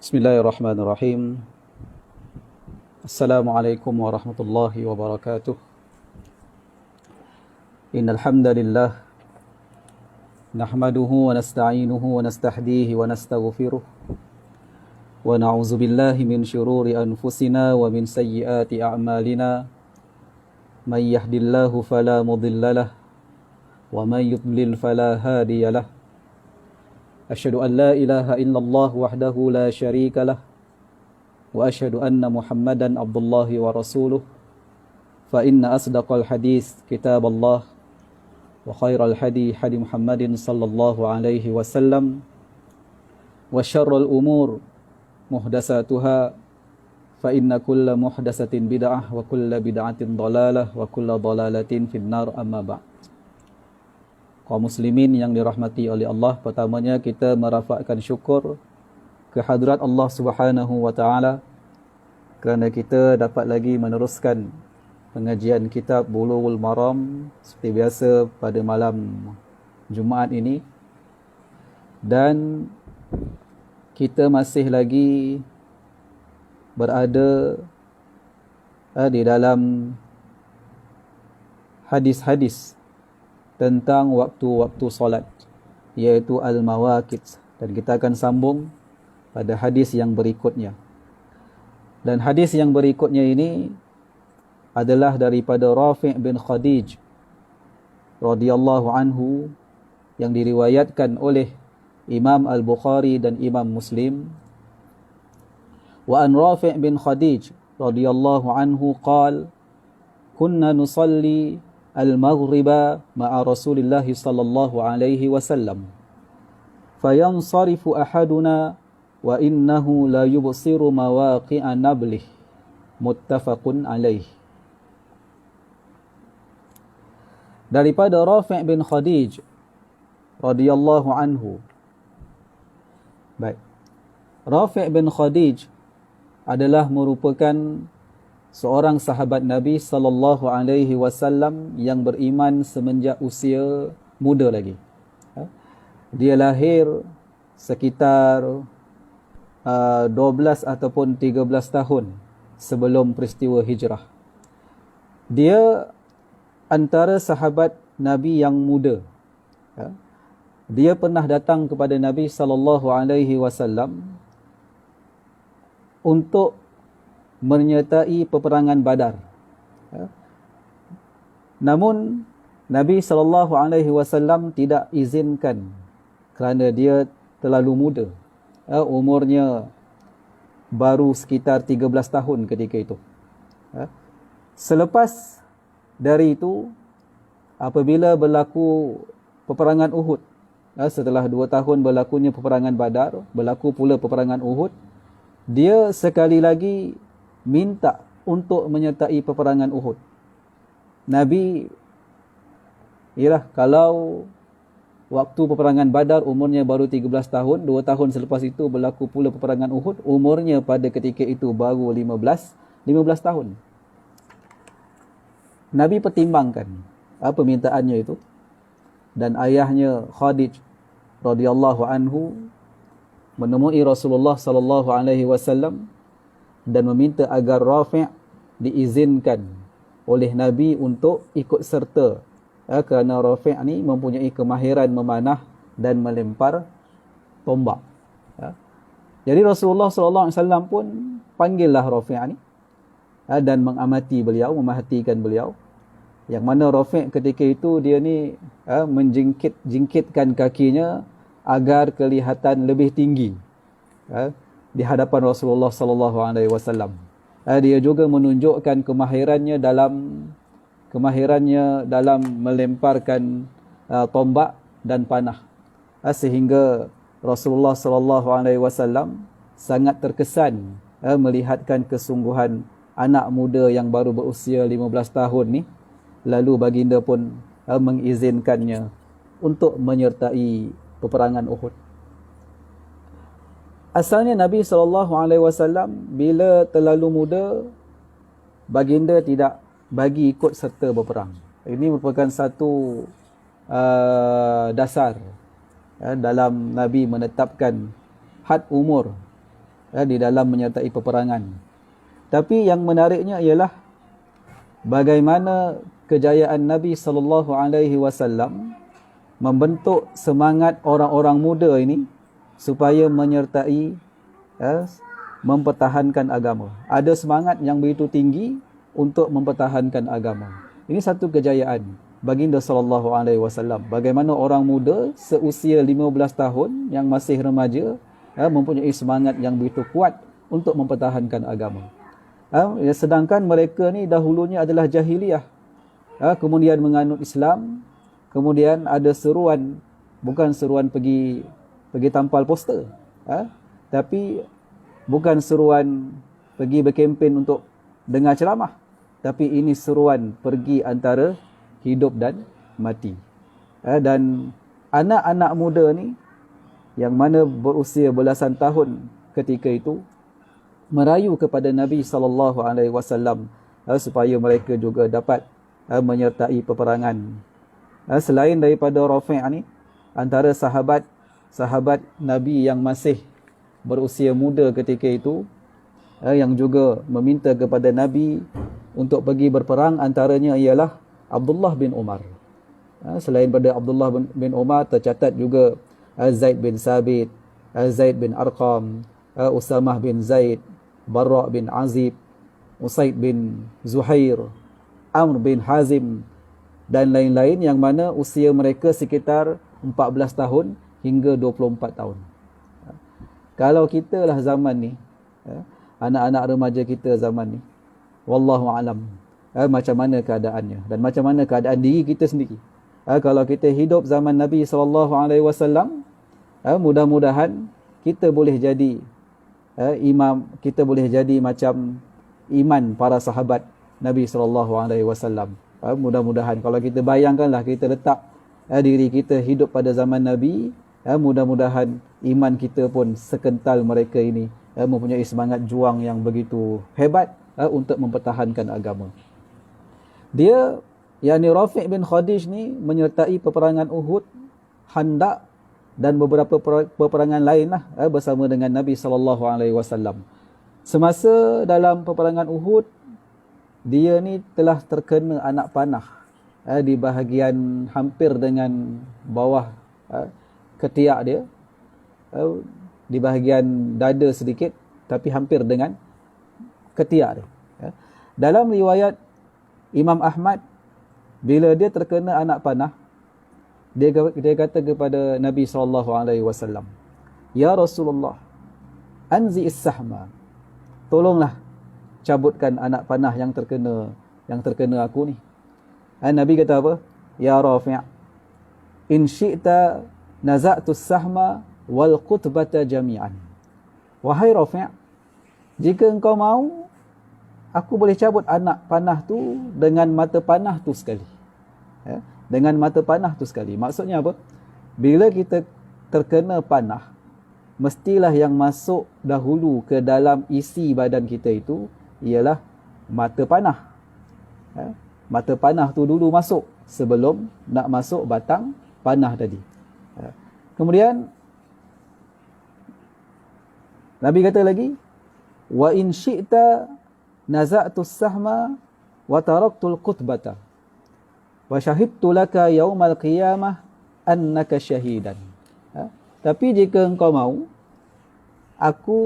Bismillahirrahmanirrahim. Assalamualaikum warahmatullahi wabarakatuh. Innal hamdalillah nahmaduhu wa nasta'inuhu wa nastahdihi wa nastaghfiruh wa na'udzu billahi min syururi anfusina wa min sayyiati a'malina. May yahdihillahu fala mudhillalah wa may yudlil fala hadiyalah. Asyhadu an la ilaha illallah wahdahu la syarika lah wa asyhadu anna Muhammadan abdullahi wa rasuluh. Fa inna asdaqal hadis kitaballah wa khairal hadi Muhammadin sallallahu alaihi wasallam wa syarrul umur muhdatsatuha fa inna kulla muhdatsatin bid'ah wa kulla bid'atin dhalalah wa kulla dhalalatin finnar amma ba'd. Kaum muslimin yang dirahmati oleh Allah, pertamanya kita merafakkan syukur kehadrat Allah Subhanahu wa taala kerana kita dapat lagi meneruskan pengajian kitab Bulughul Maram seperti biasa pada malam Jumaat ini, dan kita masih lagi berada di dalam hadis-hadis tentang waktu-waktu solat, iaitu al-mawaqit, dan kita akan sambung pada hadis yang berikutnya. Dan hadis yang berikutnya ini adalah daripada Rafi' bin Khadij radhiyallahu anhu, yang diriwayatkan oleh Imam Al-Bukhari dan Imam Muslim. Wa an Rafi' bin Khadij radhiyallahu anhu qala kunna nusalli al-maghriba ma'a Rasulillah sallallahu alaihi wasallam fayansarifu ahaduna wa innahu la yubsiru mawaqi'a nablih, muttafaqun alaih. Daripada Rafi' bin Khadij radhiyallahu anhu. Baik. Rafi' bin Khadij adalah merupakan seorang sahabat Nabi sallallahu alaihi wasallam yang beriman semenjak usia muda lagi. Dia lahir sekitar 12 ataupun 13 tahun sebelum peristiwa hijrah. Dia antara sahabat Nabi yang muda. Dia pernah datang kepada Nabi sallallahu alaihi wasallam untuk menyertai peperangan Badar. Namun Nabi SAW tidak izinkan kerana dia terlalu muda. Umurnya baru sekitar 13 tahun ketika itu. Selepas dari itu, apabila berlaku peperangan Uhud, setelah 2 tahun berlakunya peperangan Badar, berlaku pula peperangan Uhud, dia sekali lagi minta untuk menyertai peperangan Uhud. Nabi, kalau waktu peperangan Badar umurnya baru 13 tahun, 2 tahun selepas itu berlaku pula peperangan Uhud, umurnya pada ketika itu baru 15 tahun. Nabi pertimbangkan permintaannya itu, dan ayahnya Khadij radhiyallahu anhu menemui Rasulullah sallallahu alaihi wasallam dan meminta agar Rafi' diizinkan oleh Nabi untuk ikut serta, kerana Rafi' ni mempunyai kemahiran memanah dan melempar tombak. Jadi Rasulullah sallallahu alaihi wasallam pun panggillah Rafi' ni dan mengamati beliau, memerhatikan beliau, yang mana Rafi' ketika itu dia ni menjingkitkan kakinya agar kelihatan lebih tinggi di hadapan Rasulullah sallallahu alaihi wasallam. Dia juga menunjukkan kemahirannya dalam melemparkan tombak dan panah, sehingga Rasulullah sallallahu alaihi wasallam sangat terkesan melihatkan kesungguhan anak muda yang baru berusia 15 tahun ni. Lalu baginda pun mengizinkannya untuk menyertai peperangan Uhud. Asalnya Nabi SAW bila terlalu muda, baginda tidak bagi ikut serta berperang. Ini merupakan satu dasar dalam Nabi menetapkan had umur di dalam menyertai peperangan. Tapi yang menariknya ialah bagaimana kejayaan Nabi sallallahu alaihi wasallam membentuk semangat orang-orang muda ini supaya menyertai mempertahankan agama. Ada semangat yang begitu tinggi untuk mempertahankan agama. Ini satu kejayaan baginda sallallahu alaihi wasallam. Bagaimana orang muda seusia 15 tahun yang masih remaja mempunyai semangat yang begitu kuat untuk mempertahankan agama. Sedangkan mereka ni dahulunya adalah jahiliyah. Kemudian menganut Islam, kemudian ada seruan, bukan seruan pergi tampal poster, tapi bukan seruan pergi berkempen untuk dengar ceramah, tapi ini seruan pergi antara hidup dan mati. Dan anak-anak muda ni yang mana berusia belasan tahun ketika itu merayu kepada Nabi sallallahu alaihi wasallam supaya mereka juga dapat menyertai peperangan. Selain daripada Rafi' ni, antara sahabat Nabi yang masih berusia muda ketika itu yang juga meminta kepada Nabi untuk pergi berperang, antaranya ialah Abdullah bin Umar. Selain pada Abdullah bin Umar, tercatat juga Zaid bin Sabit, Zaid bin Arqam, Usamah bin Zaid, Barra' bin Azib, Usaid bin Zuhair, Amr bin Hazim dan lain-lain yang mana usia mereka sekitar 14 tahun hingga 24 tahun. Kalau kita lah zaman ni, anak-anak remaja kita zaman ni, wallahu alam, macam mana keadaannya dan macam mana keadaan diri kita sendiri. Kalau kita hidup zaman Nabi SAW, mudah-mudahan kita boleh jadi imam, kita boleh jadi macam iman para sahabat Nabi SAW. Mudah-mudahan kalau kita bayangkanlah kita letak diri kita hidup pada zaman Nabi, mudah-mudahan iman kita pun sekental mereka ini, mempunyai semangat juang yang begitu hebat untuk mempertahankan agama. Dia, yakni Rafi' bin Khadij ni menyertai peperangan Uhud, Khandaq dan beberapa peperangan lain lah bersama dengan Nabi SAW. Semasa dalam peperangan Uhud, dia ni telah terkena anak panah di bahagian hampir dengan bawah ketiak dia, di bahagian dada sedikit, tapi hampir dengan ketiak dia. Dalam riwayat Imam Ahmad, bila dia terkena anak panah, dia kata kepada Nabi SAW, "Ya Rasulullah, anzi is-sahma." Tolonglah cabutkan anak panah yang terkena aku ni. Nabi kata apa? "Ya Rafi', in syi'ta naza'tu as-sahma wal qutbata jami'an." Wahai Rafi', jika engkau mau, aku boleh cabut anak panah tu dengan mata panah tu sekali. Dengan mata panah tu sekali. Maksudnya apa? Bila kita terkena panah, mestilah yang masuk dahulu ke dalam isi badan kita itu ialah mata panah. Mata panah tu dulu masuk sebelum nak masuk batang panah tadi. Kemudian Nabi kata lagi, "Wa in syi'ta naza'tu as-sahma wa taraktu al-qutbata wa syahidtu laka yaumal qiyamah annaka syahidan." Tapi jika engkau mau, aku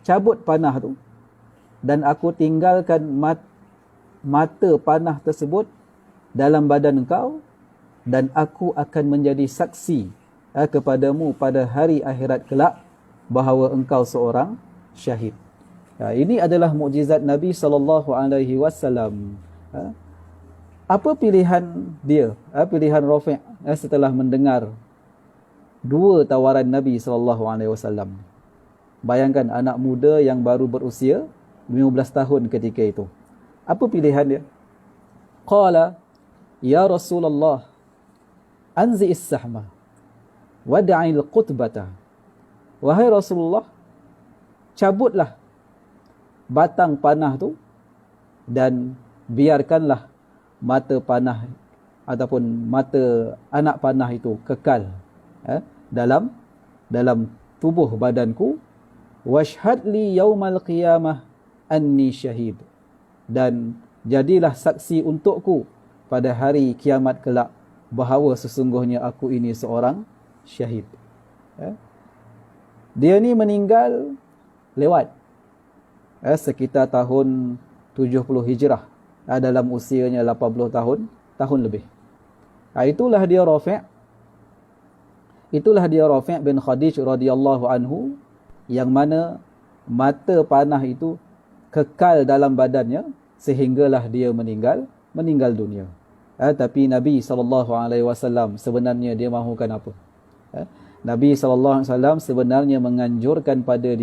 cabut panah tu dan aku tinggalkan mata panah tersebut dalam badan engkau, dan aku akan menjadi saksi kepadamu pada hari akhirat kelak bahawa engkau seorang syahid. Ini adalah mukjizat Nabi SAW. Apa pilihan dia, pilihan Rafi' setelah mendengar dua tawaran Nabi SAW? Bayangkan anak muda yang baru berusia 15 tahun ketika itu. Apa pilihan dia? Qala, "Ya Rasulullah, anzi is-sahma wada'il qutbata." Wahai Rasulullah, cabutlah batang panah tu dan biarkanlah mata panah ataupun mata anak panah itu kekal dalam tubuh badanku, washhad li yaumal qiyamah anni syahid, dan jadilah saksi untukku pada hari kiamat kelak bahawa sesungguhnya aku ini seorang syahid. Dia ni meninggal lewat sekitar tahun 70 Hijrah, dalam usianya 80 tahun lebih. Itulah dia Rafi' bin Khadij radhiyallahu anhu, yang mana mata panah itu kekal dalam badannya sehinggalah dia meninggal dunia. Tapi Nabi SAW sebenarnya dia mahukan apa? Nabi SAW sebenarnya menganjurkan pada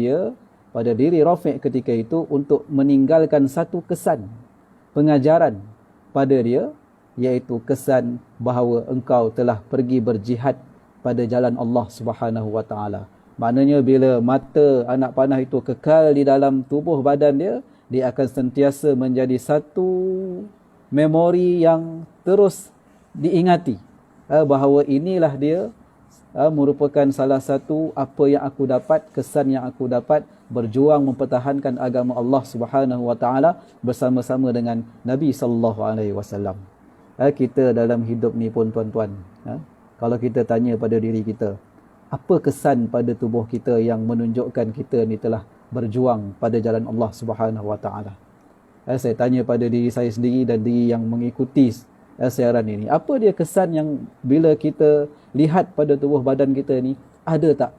diri Rafi' ketika itu untuk meninggalkan satu kesan pengajaran pada dia, iaitu kesan bahawa engkau telah pergi berjihad pada jalan Allah Subhanahu wa taala. Maknanya bila mata anak panah itu kekal di dalam tubuh badan dia akan sentiasa menjadi satu memori yang terus diingati, bahawa inilah dia merupakan salah satu apa yang aku dapat, kesan yang aku dapat berjuang mempertahankan agama Allah Subhanahu wa taala bersama-sama dengan Nabi sallallahu alaihi wasallam. Kita dalam hidup ni pun tuan-tuan, kalau kita tanya pada diri kita, apa kesan pada tubuh kita yang menunjukkan kita ni telah berjuang pada jalan Allah Subhanahu wa taala? Saya tanya pada diri saya sendiri dan diri yang mengikuti siaran ini, apa dia kesan yang bila kita lihat pada tubuh badan kita ni, ada tak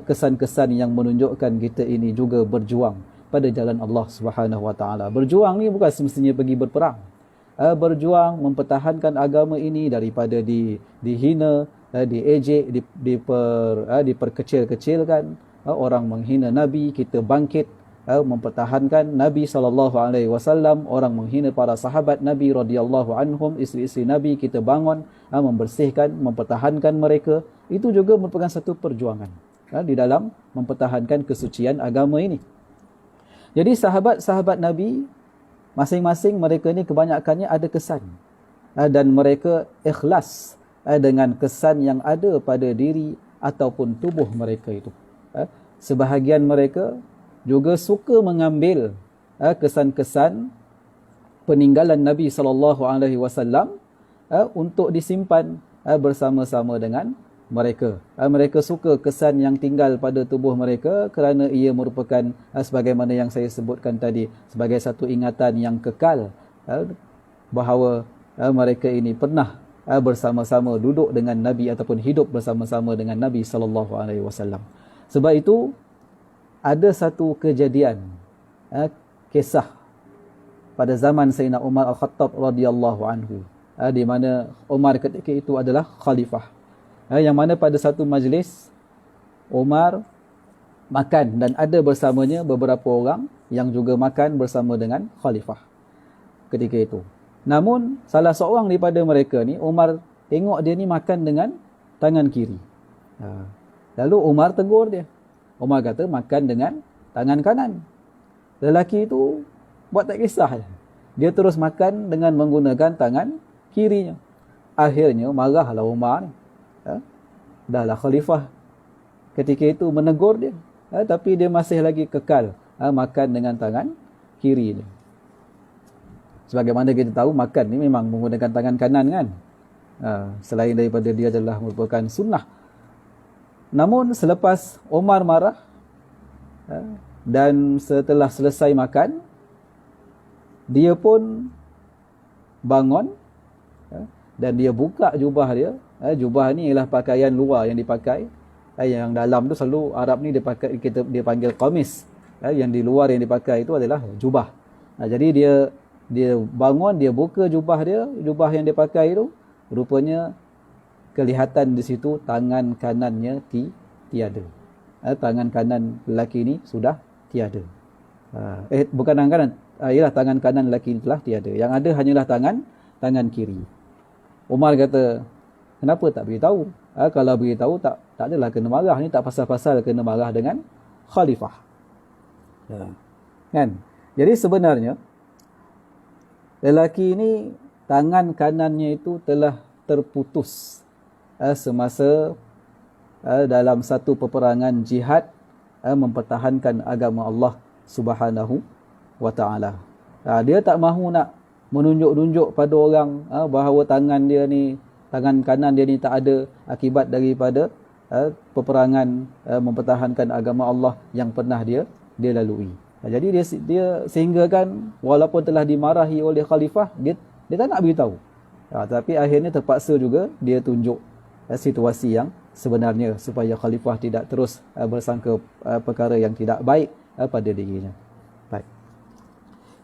kesan-kesan yang menunjukkan kita ini juga berjuang pada jalan Allah Subhanahu wa taala? Berjuang ni bukan semestinya pergi berperang. Berjuang mempertahankan agama ini daripada dihina, diejek, diperkecil-kecilkan. Orang menghina Nabi, kita bangkit mempertahankan Nabi SAW. Orang menghina para sahabat Nabi radhiyallahu anhum, isteri-isteri Nabi, kita bangun membersihkan, mempertahankan mereka. Itu juga merupakan satu perjuangan di dalam mempertahankan kesucian agama ini. Jadi sahabat-sahabat Nabi, masing-masing mereka ni kebanyakannya ada kesan, dan mereka ikhlas dengan kesan yang ada pada diri ataupun tubuh mereka itu. Sebahagian mereka juga suka mengambil kesan-kesan peninggalan Nabi SAW untuk disimpan bersama-sama dengan mereka. Mereka suka kesan yang tinggal pada tubuh mereka kerana ia merupakan sebagaimana yang saya sebutkan tadi, sebagai satu ingatan yang kekal bahawa mereka ini pernah bersama-sama duduk dengan Nabi ataupun hidup bersama-sama dengan Nabi SAW. Sebab itu ada satu kejadian, kisah pada zaman Sayyidina Umar Al-Khattab radhiyallahu anhu, di mana Umar ketika itu adalah khalifah, yang mana pada satu majlis Umar makan dan ada bersamanya beberapa orang yang juga makan bersama dengan khalifah ketika itu. Namun salah seorang daripada mereka ni, Umar tengok dia ni makan dengan tangan kiri. Lalu Umar tegur dia. Umar kata makan dengan tangan kanan. Lelaki itu buat tak kisah. Dia terus makan dengan menggunakan tangan kirinya. Akhirnya marahlah Umar ni. Dahlah khalifah ketika itu menegur dia, tapi dia masih lagi kekal makan dengan tangan kiri dia. Sebagaimana kita tahu, makan ni memang menggunakan tangan kanan kan, selain daripada dia adalah merupakan sunnah. Namun selepas Umar marah, dan setelah selesai makan, dia pun bangun dan dia buka jubah dia. Jubah ni ialah pakaian luar yang dipakai. Yang dalam tu selalu Arab ni dia panggil qamis. Yang di luar yang dipakai itu adalah jubah. Jadi dia bangun, dia buka jubah dia, jubah yang dia pakai itu, rupanya kelihatan di situ tangan kanannya tiada. Tangan kanan lelaki ni sudah tiada. Bukan tangan kanan, ialah tangan kanan lelaki ni telah tiada. Yang ada hanyalah tangan kiri. Umar kata, kenapa tak beritahu? Kalau beritahu tak adalah kena marah. Ni tak pasal-pasal kena marah dengan khalifah. Kan? Jadi sebenarnya lelaki ini tangan kanannya itu telah terputus semasa dalam satu peperangan jihad mempertahankan agama Allah Subhanahu wa taala. Dia tak mahu nak menunjuk-nunjuk pada orang bahawa tangan dia ni, tangan kanan dia ni tak ada akibat daripada peperangan mempertahankan agama Allah yang pernah dia lalui. Jadi dia sehingga kan walaupun telah dimarahi oleh khalifah, dia tak nak beritahu. Tapi akhirnya terpaksa juga dia tunjuk situasi yang sebenarnya supaya khalifah tidak terus bersangka perkara yang tidak baik pada dirinya. Baik.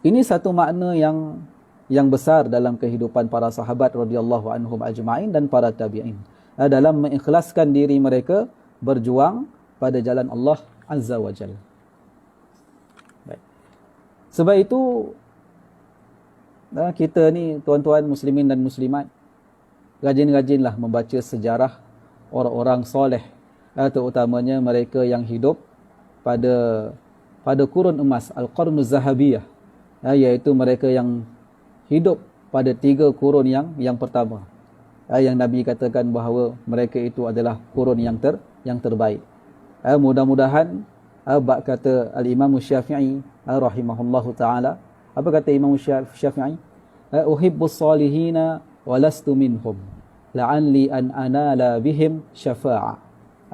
Ini satu makna yang besar dalam kehidupan para sahabat radhiyallahu anhum ajma'in dan para tabi'in dalam mengikhlaskan diri mereka berjuang pada jalan Allah Azza wa Jalla. Baik. Sebab itu kita ni tuan-tuan muslimin dan muslimat, rajin-rajinlah membaca sejarah orang-orang soleh, terutamanya mereka yang hidup pada kurun emas, Al-Qarnuz Zahabiyah, iaitu mereka yang hidup pada 3 kurun yang pertama, yang Nabi katakan bahawa mereka itu adalah kurun yang terbaik. Mudah-mudahan kata Al-Imam Syafi'i rahimahullahu ta'ala, apa kata Imam Syafi'i? Uhibbus salihina walastu minhum la'anli an anala bihim syafa'a.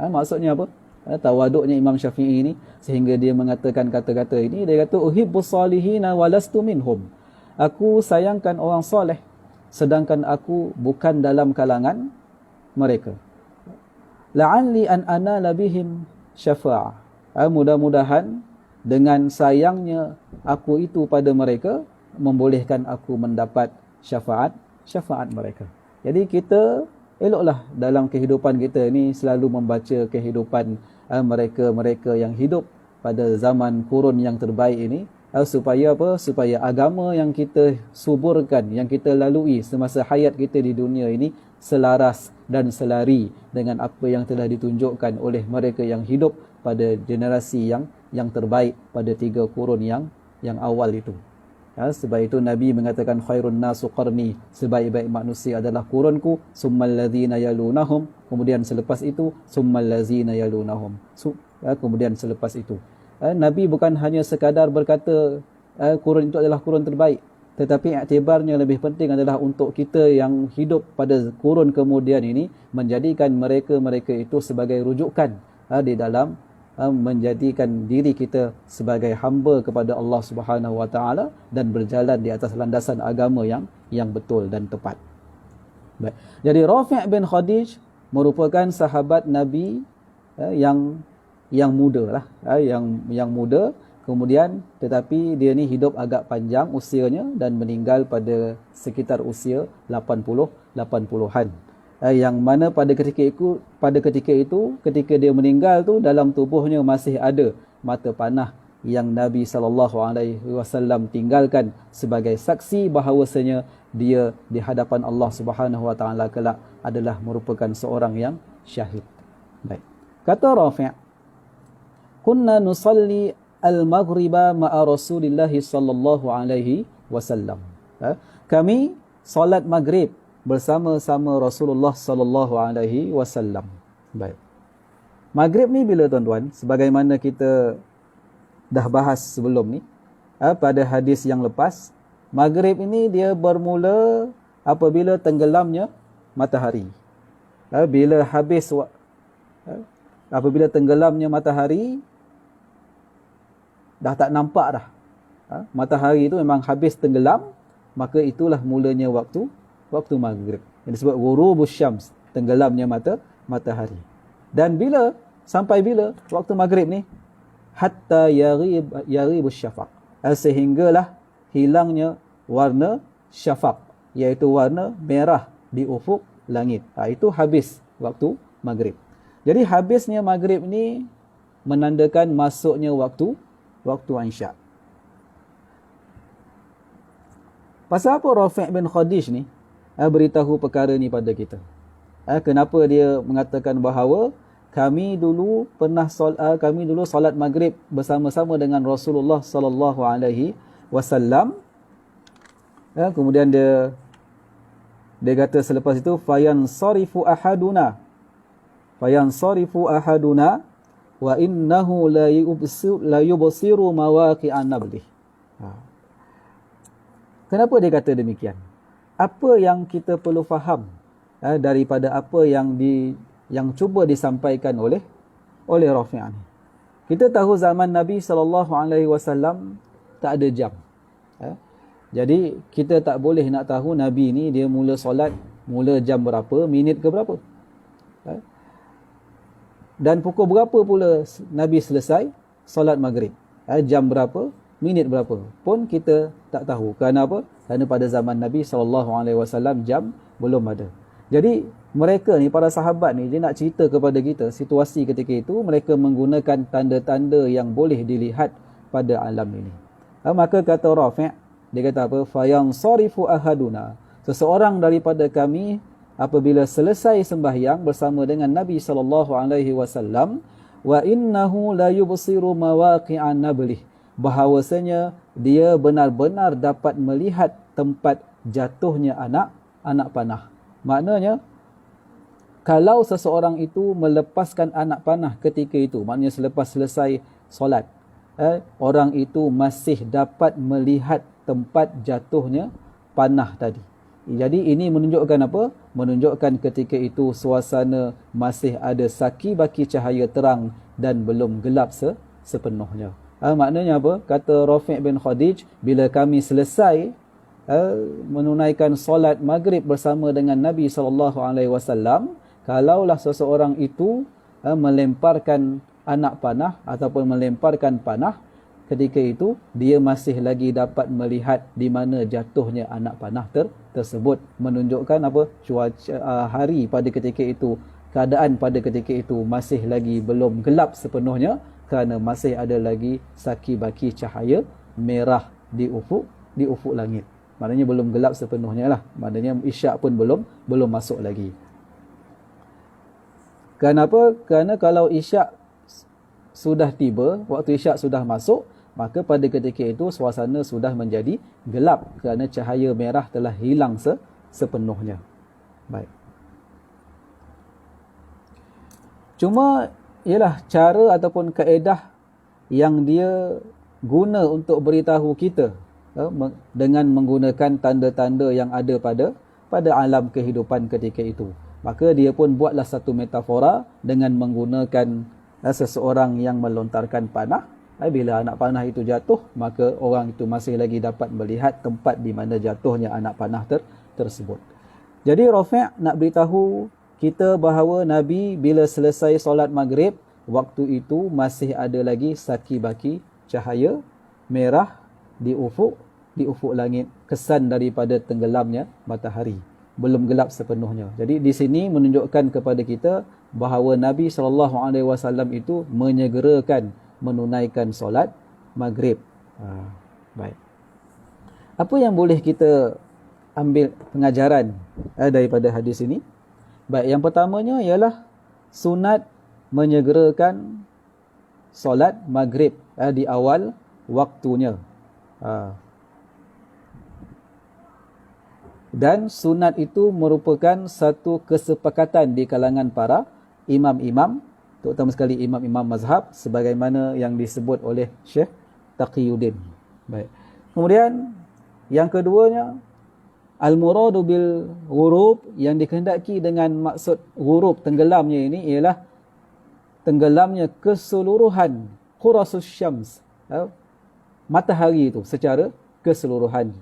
Maksudnya apa? Tawaduknya Imam Syafi'i ini sehingga dia mengatakan kata-kata ini. Dia kata uhibbus salihina walastu minhum. Aku sayangkan orang soleh sedangkan aku bukan dalam kalangan mereka. La'anli an anala bihim syafa'a. Mudah-mudahan dengan sayangnya aku itu pada mereka membolehkan aku mendapat syafaat mereka. Jadi kita eloklah dalam kehidupan kita ni selalu membaca kehidupan mereka yang hidup pada zaman kurun yang terbaik ini, supaya apa? Supaya agama yang kita suburkan, yang kita lalui semasa hayat kita di dunia ini selaras dan selari dengan apa yang telah ditunjukkan oleh mereka yang hidup pada generasi yang terbaik pada 3 kurun yang awal itu. Sebab itu Nabi mengatakan khairun nasu qarni, sebaik-baik manusia adalah kurunku, summal ladzina yalunahum, kemudian selepas itu summal ladzina yalunahum, kemudian selepas itu. Nabi bukan hanya sekadar berkata kurun itu adalah kurun terbaik, tetapi iktibarnya lebih penting adalah untuk kita yang hidup pada kurun kemudian ini menjadikan mereka itu sebagai rujukan di dalam menjadikan diri kita sebagai hamba kepada Allah Subhanahu wa taala dan berjalan di atas landasan agama yang betul dan tepat. Baik. Jadi Rafi' bin Khadij merupakan sahabat Nabi yang muda lah, yang muda, kemudian tetapi dia ni hidup agak panjang usianya dan meninggal pada sekitar usia 80-an. Yang mana pada ketika itu ketika dia meninggal tu dalam tubuhnya masih ada mata panah yang Nabi SAW tinggalkan sebagai saksi bahawasanya dia di hadapan Allah Subhanahu wa taala kelak adalah merupakan seorang yang syahid. Baik. Kata Rafi', kunna nusalli al-maghriba ma'a Rasulillah sallallahu alaihi wasallam. Kami solat maghrib bersama-sama Rasulullah sallallahu alaihi wasallam. Baik. Maghrib ni bila tuan-tuan? Sebagaimana kita dah bahas sebelum ni, pada hadis yang lepas, maghrib ini dia bermula apabila tenggelamnya matahari. Apabila tenggelamnya matahari, dah tak nampak dah. Matahari itu memang habis tenggelam, maka itulah mulanya waktu maghrib. Yang disebut ghurubus syams, tenggelamnya matahari. Dan sampai bila waktu maghrib ni? Hatta yaghibus syafaq. Sehinggalah hilangnya warna syafaq, iaitu warna merah di ufuk langit. Itu habis waktu maghrib. Jadi habisnya maghrib ni menandakan masuknya waktu Isya. Pasal apa Rafi' bin Khadij ni beritahu perkara ni pada kita? Kenapa dia mengatakan bahawa kami dulu solat maghrib bersama-sama dengan Rasulullah sallallahu alaihi wasallam. Kemudian dia kata selepas itu fayansarifu ahaduna wa innahu la yubsiru mawaqi'an nablih. Kenapa dia kata demikian? Apa yang kita perlu faham daripada apa yang cuba disampaikan oleh Rafi' ni? Kita tahu zaman Nabi SAW tak ada jam. Jadi kita tak boleh nak tahu Nabi ni dia mula solat, mula jam berapa, minit ke berapa. Dan pukul berapa pula Nabi selesai solat maghrib. Jam berapa, minit berapa pun kita tak tahu. Kerana apa? Kerana pada zaman Nabi SAW jam belum ada. Jadi mereka ni, para sahabat ni, dia nak cerita kepada kita situasi ketika itu mereka menggunakan tanda-tanda yang boleh dilihat pada alam ini. Maka kata Rafi', dia kata apa? Fayansarifu ahaduna, seseorang daripada kami apabila selesai sembahyang bersama dengan Nabi SAW, wa innahu la yubsiru mawaqi'an nablih, bahawasanya dia benar-benar dapat melihat tempat jatuhnya anak panah. Maknanya kalau seseorang itu melepaskan anak panah ketika itu, maknanya selepas selesai solat, orang itu masih dapat melihat tempat jatuhnya panah tadi. Jadi ini menunjukkan apa? Menunjukkan ketika itu suasana masih ada saki-baki cahaya terang dan belum gelap sepenuhnya. Maknanya apa? Kata Rafi' bin Khadij, bila kami selesai menunaikan solat maghrib bersama dengan Nabi SAW, kalaulah seseorang itu melemparkan anak panah ataupun melemparkan panah, ketika itu dia masih lagi dapat melihat di mana jatuhnya anak panah tersebut, menunjukkan apa? Cuaca hari pada ketika itu, keadaan pada ketika itu masih lagi belum gelap sepenuhnya, kerana masih ada lagi saki-baki cahaya merah di ufuk langit. Maknanya belum gelap sepenuhnya lah. Maknanya isyak pun belum masuk lagi. Kenapa? Kerana kalau isyak sudah tiba, waktu isyak sudah masuk, maka pada ketika itu suasana sudah menjadi gelap kerana cahaya merah telah hilang sepenuhnya. Baik. Cuma ialah cara ataupun kaedah yang dia guna untuk beritahu kita dengan menggunakan tanda-tanda yang ada pada alam kehidupan ketika itu. Maka dia pun buatlah satu metafora dengan menggunakan seseorang yang melontarkan panah. Bila anak panah itu jatuh, maka orang itu masih lagi dapat melihat tempat di mana jatuhnya anak panah tersebut. Jadi Rafi' nak beritahu kita bahawa Nabi bila selesai solat maghrib, waktu itu masih ada lagi saki-baki cahaya merah di ufuk langit, kesan daripada tenggelamnya matahari, belum gelap sepenuhnya. Jadi di sini menunjukkan kepada kita bahawa Nabi SAW itu menyegerakan menunaikan solat maghrib. Baik. Apa yang boleh kita ambil pengajaran daripada hadis ini? Baik, yang pertamanya ialah sunat menyegerakan solat maghrib di awal waktunya. Dan sunat itu merupakan satu kesepakatan di kalangan para imam-imam, terutama sekali imam-imam mazhab, sebagaimana yang disebut oleh Syekh Taqiyuddin. Baik. Kemudian yang keduanya, al-muradu bil ghurub, yang dikehendaki dengan maksud ghurub, tenggelamnya ini, ialah tenggelamnya keseluruhan qurasus syams, matahari itu secara keseluruhan,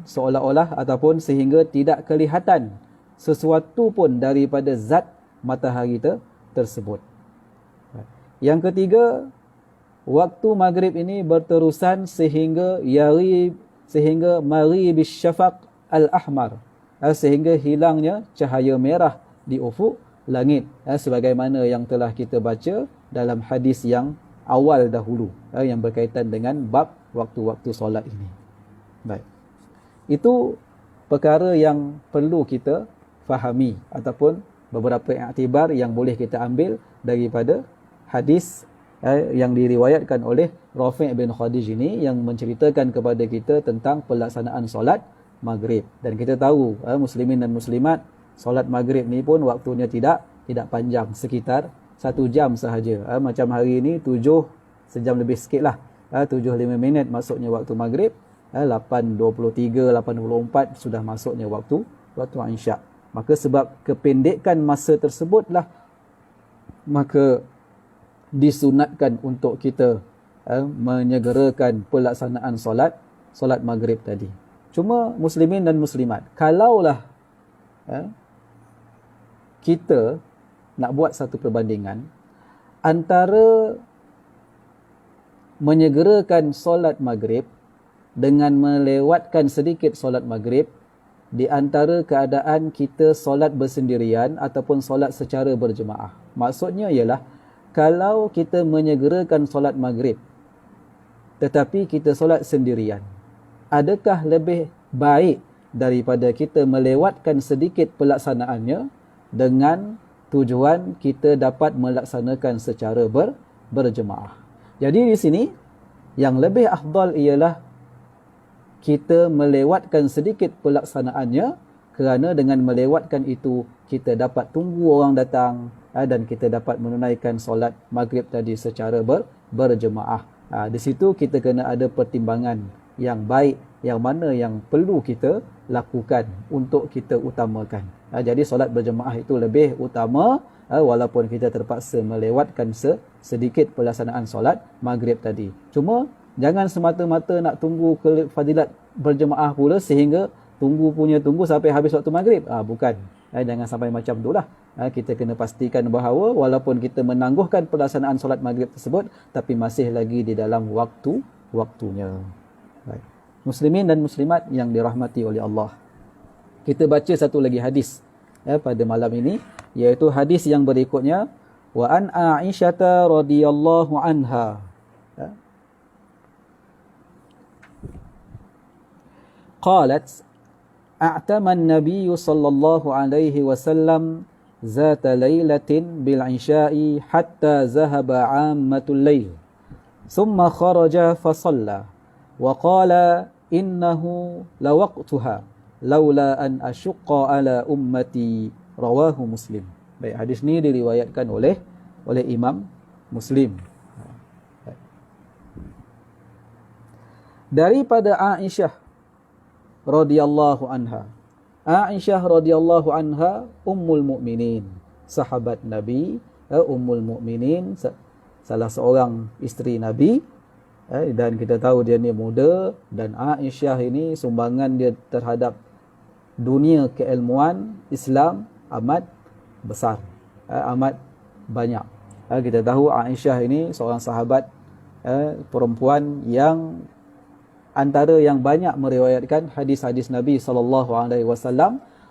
seolah-olah ataupun sehingga tidak kelihatan sesuatu pun daripada zat matahari tersebut. Yang ketiga, waktu maghrib ini berterusan sehingga maribis syafaq al-ahmar, sehingga hilangnya cahaya merah di ufuk langit, sebagaimana yang telah kita baca dalam hadis yang awal dahulu, yang berkaitan dengan bab waktu-waktu solat ini. Baik. Itu perkara yang perlu kita fahami ataupun beberapa iktibar yang boleh kita ambil daripada hadis yang diriwayatkan oleh Rafi' bin Khadij ini, yang menceritakan kepada kita tentang pelaksanaan solat maghrib. Dan kita tahu muslimin dan muslimat, solat maghrib ni pun waktunya tidak panjang, sekitar 1 jam sahaja. Macam hari ini 7 sejam lebih sikit lah. 7:05 masuknya waktu maghrib. 8:23, 8:24 sudah masuknya waktu Isyak. Maka sebab kependekan masa tersebutlah, maka disunatkan untuk kita menyegerakan pelaksanaan solat maghrib tadi. Cuma muslimin dan muslimat, kalaulah kita nak buat satu perbandingan antara menyegerakan solat maghrib dengan melewatkan sedikit solat maghrib, di antara keadaan kita solat bersendirian ataupun solat secara berjemaah. Maksudnya ialah, kalau kita menyegerakan solat maghrib tetapi kita solat sendirian, adakah lebih baik daripada kita melewatkan sedikit pelaksanaannya dengan tujuan kita dapat melaksanakan secara berjemaah? Jadi di sini yang lebih afdal ialah kita melewatkan sedikit pelaksanaannya, kerana dengan melewatkan itu kita dapat tunggu orang datang dan kita dapat menunaikan solat maghrib tadi secara berjemaah. Di situ kita kena ada pertimbangan yang baik, yang mana yang perlu kita lakukan untuk kita utamakan. Jadi solat berjemaah itu lebih utama, walaupun kita terpaksa melewatkan sedikit pelaksanaan solat maghrib tadi. Cuma jangan semata-mata nak tunggu fadilat berjemaah pula sehingga tunggu sampai habis waktu maghrib. Bukan. Jangan sampai macam itulah. Kita kena pastikan bahawa walaupun kita menangguhkan pelaksanaan solat maghrib tersebut, tapi masih lagi di dalam waktunya. Baik. Muslimin dan muslimat yang dirahmati oleh Allah, kita baca satu lagi hadis pada malam ini, iaitu hadis yang berikutnya. Wa an Aisyah radhiyallahu anha, qalat a'tama an-nabiy sallallahu alaihi wasallam zata lailatin bil isya'i hatta zahaba 'ammatul lail thumma kharaja fa shalla wa qala innahu lawaqtuha laula an ashqa ala ummati, rawahu Muslim. Baik, hadis ni diriwayatkan oleh Imam Muslim. Daripada Aisyah radhiyallahu anha. Aisyah radhiyallahu anha ummul mukminin, sahabat Nabi, ummul mukminin, salah seorang isteri Nabi, dan kita tahu dia ni muda, dan Aisyah ini sumbangan dia terhadap dunia keilmuan Islam amat besar, amat banyak. Kita tahu Aisyah ini seorang sahabat perempuan yang antara yang banyak meriwayatkan hadis-hadis Nabi SAW,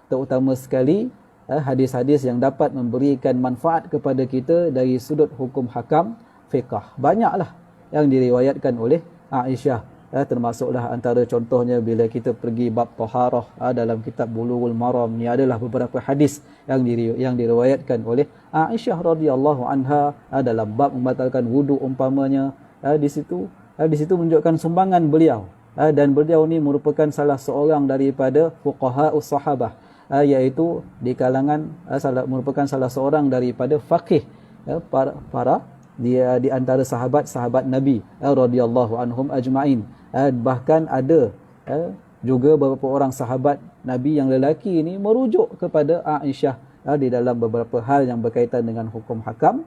terutama sekali hadis-hadis yang dapat memberikan manfaat kepada kita dari sudut hukum hakam fiqh. Banyaklah yang diriwayatkan oleh Aisyah. Termasuklah antara contohnya bila kita pergi bab taharah dalam kitab Bulughul Maram ni, adalah beberapa hadis yang diriwayatkan oleh Aisyah radhiyallahu anha dalam bab membatalkan wudu umpamanya. Di situ menunjukkan sumbangan beliau, dan beliau ni merupakan salah seorang daripada fuqaha'us sahabah, iaitu di kalangan merupakan salah seorang daripada faqih para di antara sahabat-sahabat Nabi radhiyallahu anhum ajma'in. Bahkan ada juga beberapa orang sahabat Nabi yang lelaki ini merujuk kepada Aisyah di dalam beberapa hal yang berkaitan dengan hukum hakam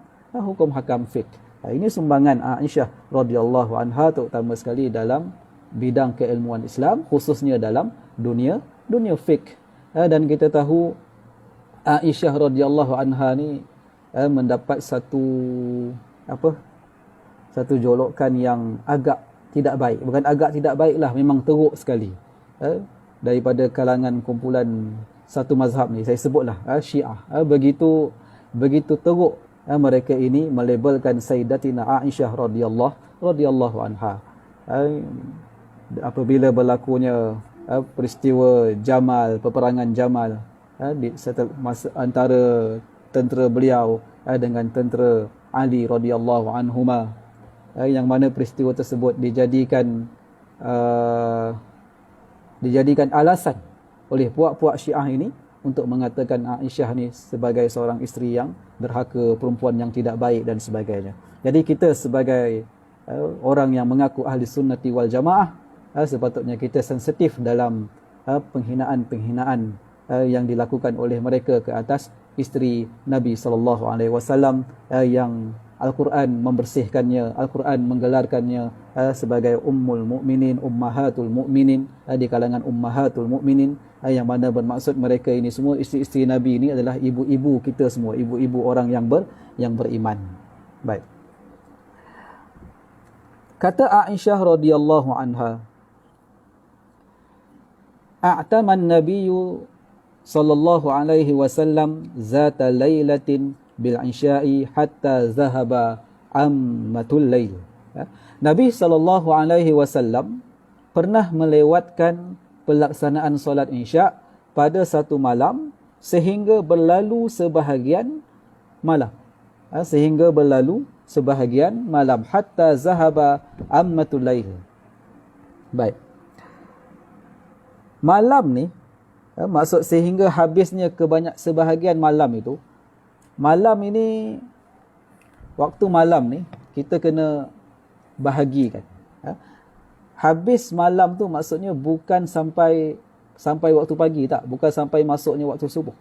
fiqh. Ini sumbangan Aisyah radhiyallahu anha, terutama sekali dalam bidang keilmuan Islam, khususnya dalam dunia fiqh. Dan kita tahu Aisyah radhiyallahu anha ni mendapat satu jolokan yang agak tidak baik. Bukan agak tidak baiklah, memang teruk sekali. Daripada kalangan kumpulan satu mazhab ni, saya sebutlah Syiah. Begitu teruk mereka ini melabelkan Sayyidatina Aisyah radhiyallahu anha. Apabila berlakunya peristiwa Jamal, peperangan Jamal, antara tentera beliau dengan tentera Ali radhiyallahu anhuma, yang mana peristiwa tersebut dijadikan alasan oleh puak-puak Syiah ini untuk mengatakan Aisyah ni sebagai seorang isteri yang derhaka, perempuan yang tidak baik dan sebagainya. Jadi kita sebagai orang yang mengaku ahli sunnati wal jamaah, sepatutnya kita sensitif dalam penghinaan-penghinaan yang dilakukan oleh mereka ke atas isteri Nabi SAW, yang Al-Quran membersihkannya, Al-Quran menggelarkannya sebagai ummul mukminin, ummahatul mukminin, di kalangan ummahatul mukminin, yang mana bermaksud mereka ini semua isteri-isteri Nabi ini adalah ibu-ibu kita semua, ibu-ibu orang yang beriman. Baik. Kata Aisyah radhiyallahu anha, a'taman nabiyyu sallallahu alaihi wasallam zata lailatin bil isya'i hatta zahaba ammatul lail. Nabi sallallahu alaihi wasallam pernah melewatkan pelaksanaan solat isya' pada satu malam sehingga berlalu sebahagian malam. Sehingga berlalu sebahagian malam, hatta zahaba ammatul lail. Baik. Malam ni, maksud sehingga habisnya sebahagian malam itu. Malam ini, waktu malam ni, kita kena bahagikan. Habis malam tu maksudnya bukan sampai waktu pagi, tak. Bukan sampai masuknya waktu subuh.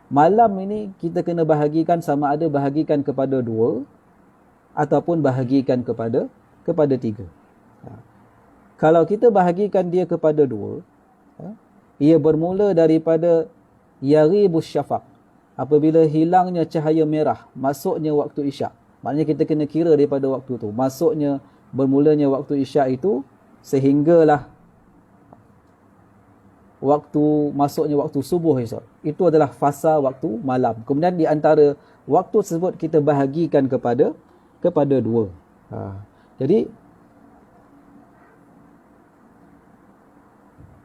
Malam ini kita kena bahagikan, sama ada bahagikan kepada 2 ataupun bahagikan kepada 3. Kalau kita bahagikan dia kepada 2, ia bermula daripada yaribus syafaq, apabila hilangnya cahaya merah, masuknya waktu isyak. Maknanya kita kena kira daripada waktu tu, bermulanya waktu isyak itu sehinggalah masuknya waktu subuh esok. Itu adalah fasa waktu malam. Kemudian di antara waktu tersebut kita bahagikan kepada 2.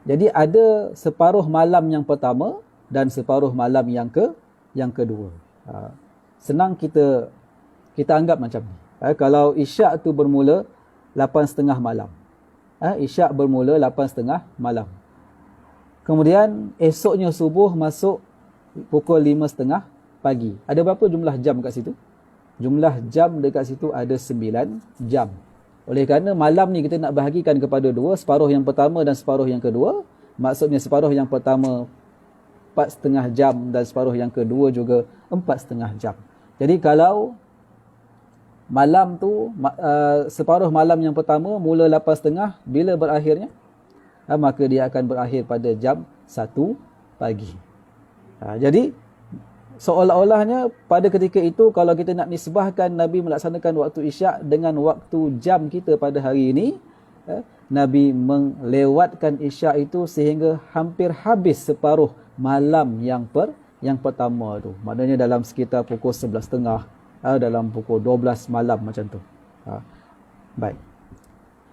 Jadi ada separuh malam yang pertama dan separuh malam yang kedua. Senang kita anggap macam ni. Kalau isyak tu bermula 8.30 malam. Isyak bermula 8.30 malam. Kemudian esoknya subuh masuk pukul 5.30 pagi. Ada berapa jumlah jam kat situ? Jumlah jam dekat situ ada 9 jam. Oleh kerana malam ni kita nak bahagikan kepada 2, separuh yang pertama dan separuh yang kedua. Maksudnya separuh yang pertama 4.30 jam dan separuh yang kedua juga 4.30 jam. Jadi kalau malam tu, separuh malam yang pertama mula 8.30, bila berakhirnya? Maka dia akan berakhir pada jam 1 pagi. Jadi seolah-olahnya pada ketika itu, kalau kita nak nisbahkan Nabi melaksanakan waktu isyak dengan waktu jam kita pada hari ini, Nabi melewatkan isyak itu sehingga hampir habis separuh malam yang pertama tu. Maknanya dalam sekitar pukul 11.30, dalam pukul 12 malam macam tu. Baik.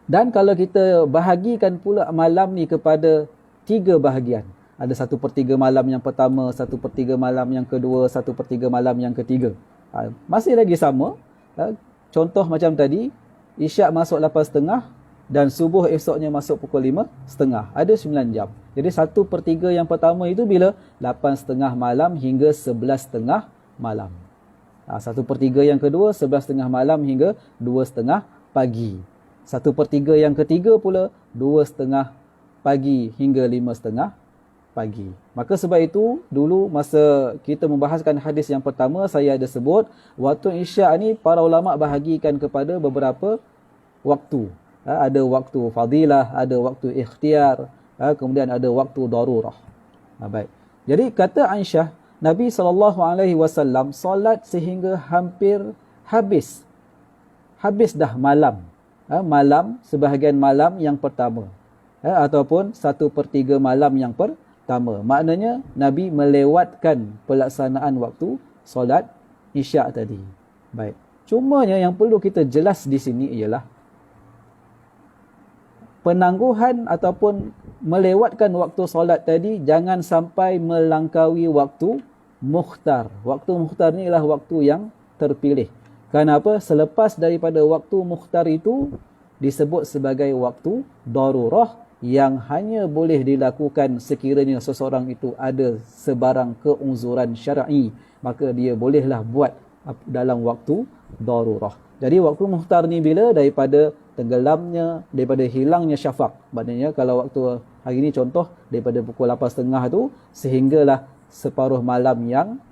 Dan kalau kita bahagikan pula malam ni kepada 3 bahagian. Ada 1/3 malam yang pertama, 1/3 malam yang kedua, 1/3 malam yang ketiga. Masih lagi sama. Contoh macam tadi, isyak masuk 8.30 dan subuh esoknya masuk pukul 5.30. Ada 9 jam. Jadi 1/3 yang pertama itu bila? 8.30 malam hingga 11.30 malam. 1/3 yang kedua, 11.30 malam hingga 2.30 pagi. 1/3 yang ketiga pula 2.30 pagi hingga 5.30 pagi. Maka sebab itu dulu masa kita membahaskan hadis yang pertama, saya ada sebut waktu isyak ni para ulama bahagikan kepada beberapa waktu. Ada waktu fadilah, ada waktu ikhtiar, kemudian ada waktu darurah. Baik. Jadi kata Aisyah, Nabi SAW solat sehingga hampir habis dah malam. Sebahagian malam yang pertama. Ataupun 1/3 malam yang pertama. Maknanya Nabi melewatkan pelaksanaan waktu solat isyak tadi. Baik. Cumanya yang perlu kita jelas di sini ialah penangguhan ataupun melewatkan waktu solat tadi jangan sampai melangkaui waktu mukhtar. Waktu mukhtar ni ialah waktu yang terpilih. Kenapa? Selepas daripada waktu mukhtar itu disebut sebagai waktu darurah yang hanya boleh dilakukan sekiranya seseorang itu ada sebarang keuzuran syar'i, maka dia bolehlah buat dalam waktu darurah. Jadi waktu muhtar ni bila? Daripada tenggelamnya, daripada hilangnya syafaq. Maknanya kalau waktu hari ni contoh daripada pukul 8.30 tu sehinggalah separuh malam yang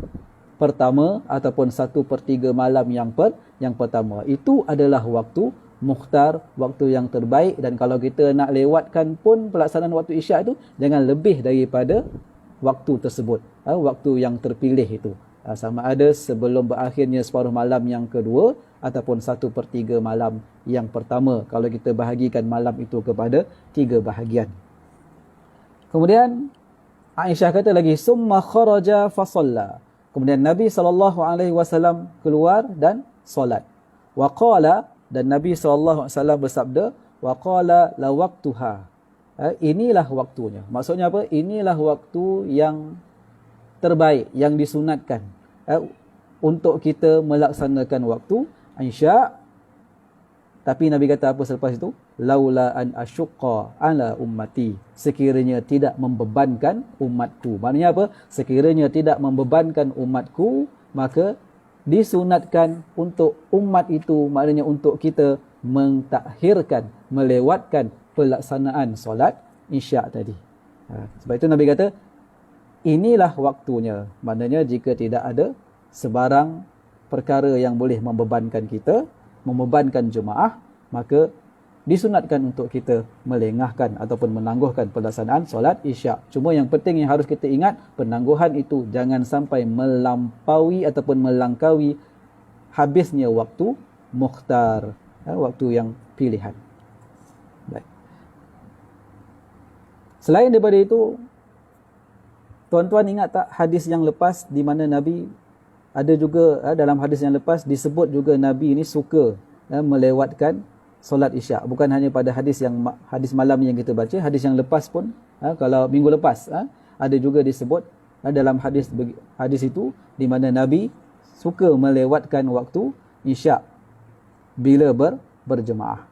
pertama ataupun 1/3 malam yang pertama. Itu adalah waktu mukhtar, waktu yang terbaik. Dan kalau kita nak lewatkan pun pelaksanaan waktu isyak itu, jangan lebih daripada waktu tersebut, waktu yang terpilih itu, sama ada sebelum berakhirnya separuh malam yang kedua ataupun 1/3 malam yang pertama, kalau kita bahagikan malam itu kepada 3 bahagian. Kemudian Aisyah kata lagi, summa kharaja fa shalla. Kemudian Nabi SAW keluar dan solat. Wa qala, dan Nabi SAW bersabda, wa qala la waqtuha. Inilah waktunya. Maksudnya apa? Inilah waktu yang terbaik, yang disunatkan untuk kita melaksanakan waktu isyak. Tapi Nabi kata apa selepas itu? Laula an asyqa ala ummati. Sekiranya tidak membebankan umatku. Maknanya apa? Sekiranya tidak membebankan umatku, maka disunatkan untuk umat itu, maknanya untuk kita mentakhirkan, melewatkan pelaksanaan solat isyak tadi. Sebab itu Nabi kata, inilah waktunya. Maknanya jika tidak ada sebarang perkara yang boleh membebankan kita, membebankan jemaah, maka disunatkan untuk kita melengahkan ataupun menangguhkan pelaksanaan solat isyak. Cuma yang penting yang harus kita ingat, penangguhan itu jangan sampai melampaui ataupun melangkaui habisnya waktu mukhtar, waktu yang pilihan. Baik. Selain daripada itu, tuan-tuan ingat tak hadis yang lepas di mana Nabi ada juga, dalam hadis yang lepas disebut juga Nabi ini suka melewatkan solat isyak. Bukan hanya pada hadis malam yang kita baca, hadis yang lepas pun, kalau minggu lepas ada juga disebut dalam hadis itu di mana Nabi suka melewatkan waktu isyak bila berjemaah.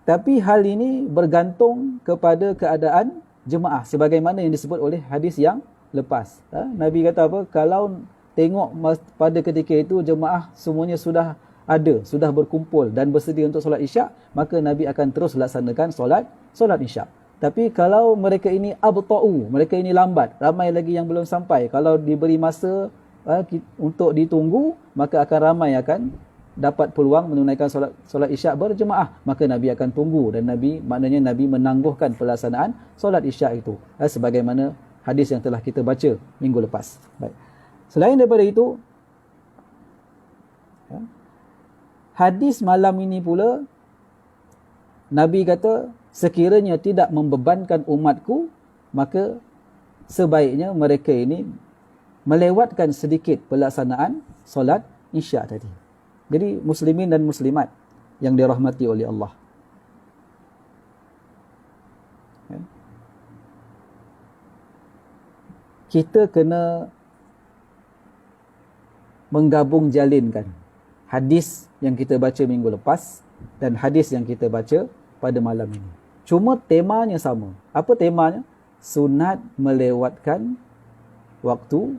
Tapi hal ini bergantung kepada keadaan jemaah, sebagaimana yang disebut oleh hadis yang lepas. Nabi kata apa? Kalau tengok pada ketika itu jemaah semuanya sudah berkumpul dan bersedia untuk solat isyak, maka Nabi akan terus laksanakan solat isyak. Tapi kalau mereka ini abta'u, mereka ini lambat, ramai lagi yang belum sampai, kalau diberi masa untuk ditunggu, maka akan ramai akan dapat peluang menunaikan solat isyak berjemaah, maka Nabi akan tunggu, dan maknanya Nabi menangguhkan pelaksanaan solat isyak itu, sebagaimana hadis yang telah kita baca minggu lepas. Baik. Selain daripada itu, hadis malam ini pula, Nabi kata, sekiranya tidak membebankan umatku, maka sebaiknya mereka ini melewatkan sedikit pelaksanaan solat isyak tadi. Jadi muslimin dan muslimat yang dirahmati oleh Allah, kita kena menggabung jalinkan hadis yang kita baca minggu lepas dan hadis yang kita baca pada malam ini. Cuma temanya sama. Apa temanya? Sunat melewatkan waktu,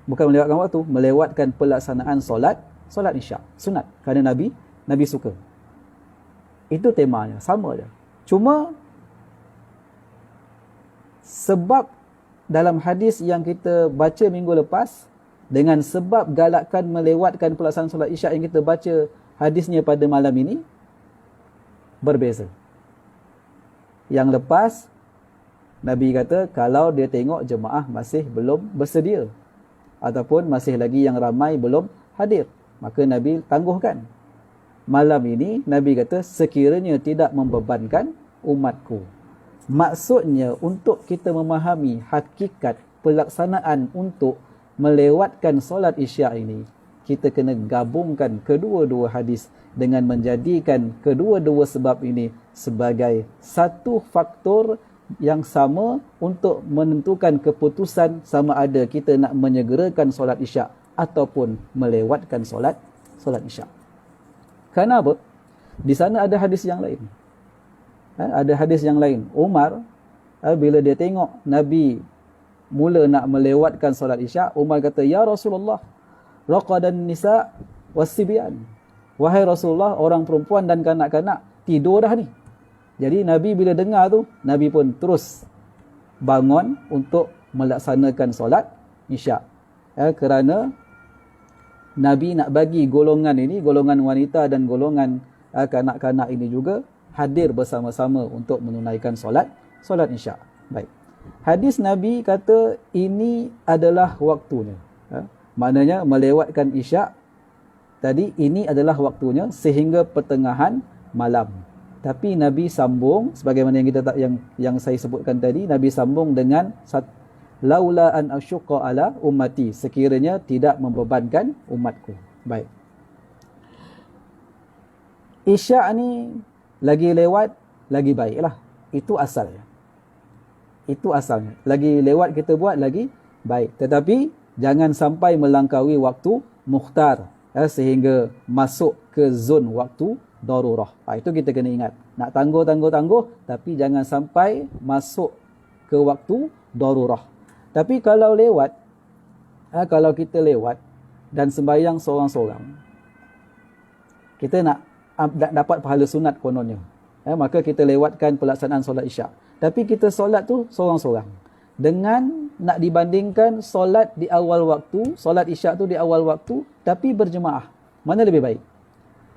bukan melewatkan waktu, melewatkan pelaksanaan solat isyak. Sunat. Kerana Nabi suka. Itu temanya, sama je. Cuma sebab dalam hadis yang kita baca minggu lepas, dengan sebab galakkan melewatkan pelaksanaan solat isyak yang kita baca hadisnya pada malam ini, berbeza. Yang lepas, Nabi kata kalau dia tengok jemaah masih belum bersedia ataupun masih lagi yang ramai belum hadir, maka Nabi tangguhkan. Malam ini Nabi kata sekiranya tidak membebankan umatku. Maksudnya untuk kita memahami hakikat pelaksanaan untuk melewatkan solat isyak ini, kita kena gabungkan kedua-dua hadis dengan menjadikan kedua-dua sebab ini sebagai satu faktor yang sama untuk menentukan keputusan sama ada kita nak menyegerakan solat isyak ataupun melewatkan solat isyak. Kenapa? Di sana ada hadis yang lain. Ada hadis yang lain, Umar bila dia tengok Nabi mula nak melewatkan solat Isyak, Umar kata, ya Rasulullah, raqadan nisa wassibyan, wahai Rasulullah, orang perempuan dan kanak-kanak tidur dah ni. Jadi Nabi bila dengar tu, Nabi pun terus bangun untuk melaksanakan solat Isyak. Kerana Nabi nak bagi golongan ini, golongan wanita dan golongan kanak-kanak ini juga hadir bersama-sama untuk menunaikan solat Isyak. Baik. Hadis Nabi kata ini adalah waktunya. Maknanya melewatkan Isyak tadi, ini adalah waktunya sehingga pertengahan malam. Tapi Nabi sambung sebagaimana yang saya sebutkan tadi, Nabi sambung dengan laula an asyqa ala ummati, sekiranya tidak membebankan umatku. Baik. Isyak ni lagi lewat lagi baiklah. Itu asalnya. Itu asalnya. Lagi lewat kita buat lagi baik. Tetapi jangan sampai melangkaui waktu mukhtar sehingga masuk ke zon waktu darurah. Itu kita kena ingat. Nak tangguh tapi jangan sampai masuk ke waktu darurah. Tapi kalau lewat, kalau kita lewat dan sembahyang seorang-seorang, kita nak dapat pahala sunat kononnya. Maka kita lewatkan pelaksanaan solat Isyak. Tapi kita solat tu seorang-seorang. Dengan nak dibandingkan solat di awal waktu, solat Isyak tu di awal waktu, tapi berjemaah. Mana lebih baik?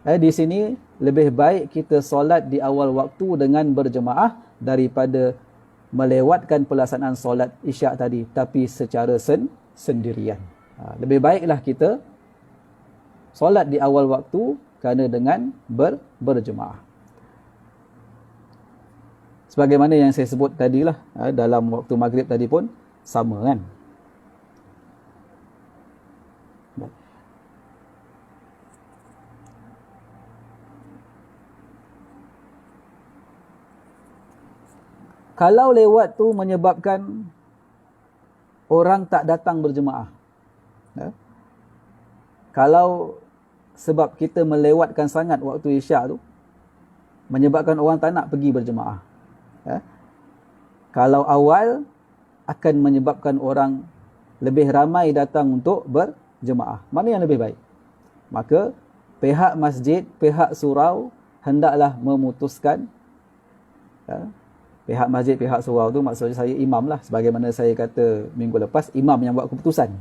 Di sini lebih baik kita solat di awal waktu dengan berjemaah daripada melewatkan pelaksanaan solat Isyak tadi tapi secara sendirian. Lebih baiklah kita solat di awal waktu kerana dengan berjemaah. Sebagaimana yang saya sebut tadilah, dalam waktu maghrib tadi pun sama kan. Kalau lewat tu menyebabkan orang tak datang berjemaah. Kalau sebab kita melewatkan sangat waktu Isyak tu, menyebabkan orang tak nak pergi berjemaah. Kalau awal akan menyebabkan orang lebih ramai datang untuk berjemaah. Mana yang lebih baik? Maka pihak masjid, pihak surau hendaklah memutuskan. Pihak masjid, pihak surau tu maksudnya saya imam lah. Sebagaimana saya kata minggu lepas, imam yang buat keputusan.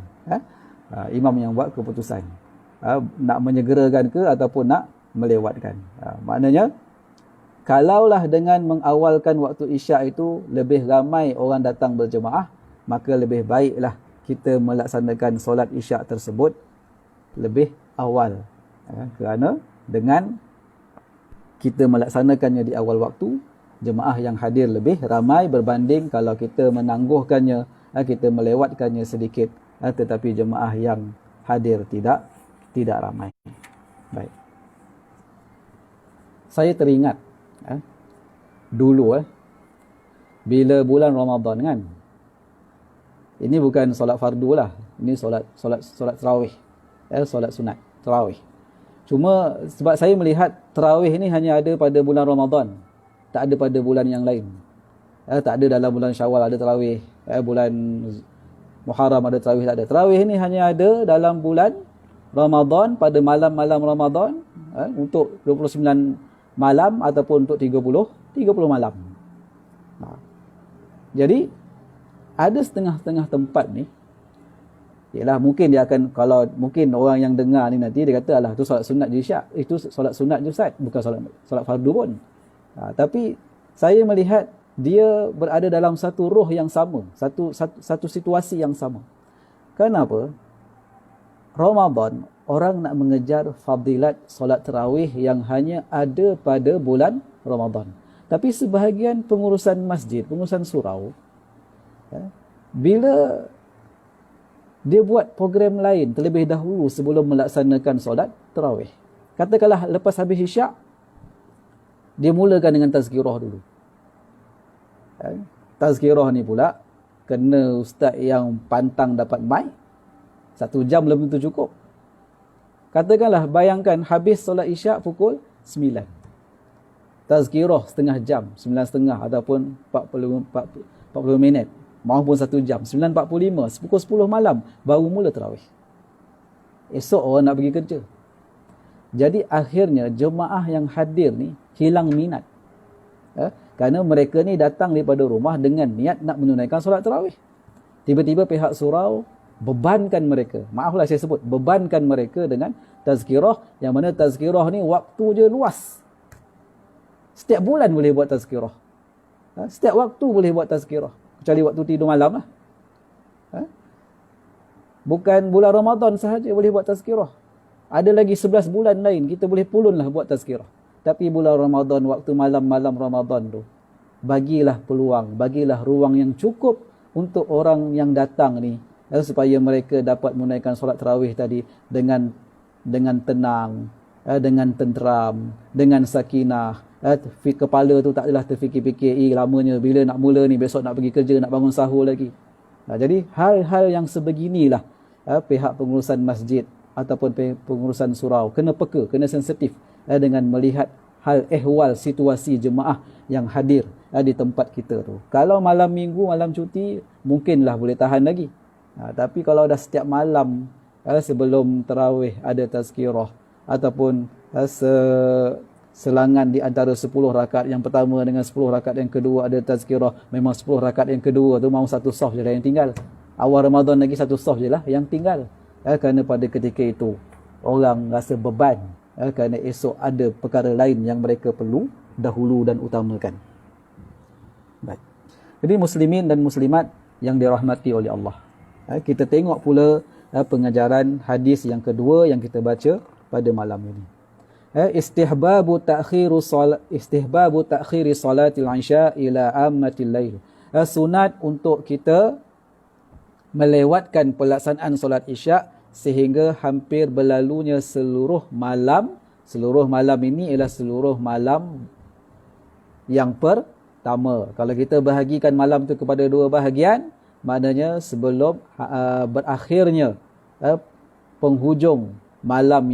Imam yang buat keputusan. Nak menyegerakan ke ataupun nak melewatkan. Maknanya, kalaulah dengan mengawalkan waktu Isyak itu lebih ramai orang datang berjemaah, maka lebih baiklah kita melaksanakan solat Isyak tersebut lebih awal. Kerana dengan kita melaksanakannya di awal waktu, jemaah yang hadir lebih ramai berbanding kalau kita menangguhkannya, kita melewatkannya sedikit, tetapi jemaah yang hadir tidak ramai. Baik. Saya teringat dulu bila bulan Ramadan kan, ini bukan solat fardu lah, ini solat tarawih, solat sunat tarawih. Cuma sebab saya melihat tarawih ni hanya ada pada bulan Ramadan, tak ada pada bulan yang lain. Tak ada dalam bulan Syawal ada tarawih, bulan Muharram ada tarawih, tak ada. Tarawih ni hanya ada dalam bulan Ramadan, pada malam-malam Ramadan, untuk 29 malam ataupun untuk 30 malam. Jadi ada setengah-setengah tempat ni, ialah mungkin dia akan, kalau mungkin orang yang dengar ni nanti dia kata, alah tu solat sunat je Isyak, itu solat sunat je Ustaz, bukan solat fardu pun. Tapi saya melihat dia berada dalam satu roh yang sama, satu situasi yang sama. Kenapa? Ramadan, orang nak mengejar fadilat solat tarawih yang hanya ada pada bulan Ramadan. Tapi sebahagian pengurusan masjid, pengurusan surau, bila dia buat program lain terlebih dahulu sebelum melaksanakan solat tarawih, katakanlah lepas habis Isyak, dia mulakan dengan tazkirah dulu. Tazkirah ni pula kena ustaz yang pantang dapat mic, 1 jam belum tentu cukup. Katakanlah, bayangkan habis solat Isyak pukul 9. tazkirah setengah jam, 9.30 ataupun 40 minit, maupun 1 jam, 9.45, pukul 10 malam baru mula tarawih. Esok orang nak pergi kerja. Jadi akhirnya jemaah yang hadir ni hilang minat. Kerana mereka ni datang daripada rumah dengan niat nak menunaikan solat tarawih. Tiba-tiba pihak surau bebankan mereka, maaflah saya sebut, bebankan mereka dengan tazkirah, yang mana tazkirah ni waktu je luas. Setiap bulan boleh buat tazkirah. Setiap waktu boleh buat tazkirah. Kecuali waktu tidur malam lah. Bukan bulan Ramadan sahaja boleh buat tazkirah. Ada lagi 11 bulan lain kita boleh pulun lah buat tazkirah. Tapi bulan Ramadan, waktu malam-malam Ramadan tu, bagilah peluang, bagilah ruang yang cukup untuk orang yang datang ni, supaya mereka dapat menunaikan solat tarawih tadi dengan tenang, dengan tenteram, dengan sakinah. Kepala tu tak adalah terfikir-fikir, lamanya bila nak mula ni, besok nak pergi kerja, nak bangun sahur lagi. Jadi hal-hal yang sebeginilah pihak pengurusan masjid ataupun pengurusan surau kena peka, kena sensitif dengan melihat hal ehwal situasi jemaah yang hadir di tempat kita tu. Kalau malam minggu, malam cuti, mungkinlah boleh tahan lagi. Tapi kalau dah setiap malam sebelum tarawih ada tazkirah, ataupun selangan di antara 10 rakaat yang pertama dengan 10 rakaat yang kedua ada tazkirah, memang 10 rakaat yang kedua tu mau satu saf je lah yang tinggal. Awal Ramadan lagi satu saf je lah yang tinggal. Kerana pada ketika itu orang rasa beban, kerana esok ada perkara lain yang mereka perlu dahulu dan utamakan. Baik. Jadi muslimin dan muslimat yang dirahmati oleh Allah, kita tengok pula pengajaran hadis yang kedua yang kita baca pada malam ini. Istihbabu ta'khiri salatil isya ila ammatil lail. Sunat untuk kita melewatkan pelaksanaan solat isyak sehingga hampir berlalunya seluruh malam. Seluruh malam ini ialah seluruh malam yang pertama. Kalau kita bahagikan malam itu kepada 2 bahagian, maknanya sebelum berakhirnya penghujung malam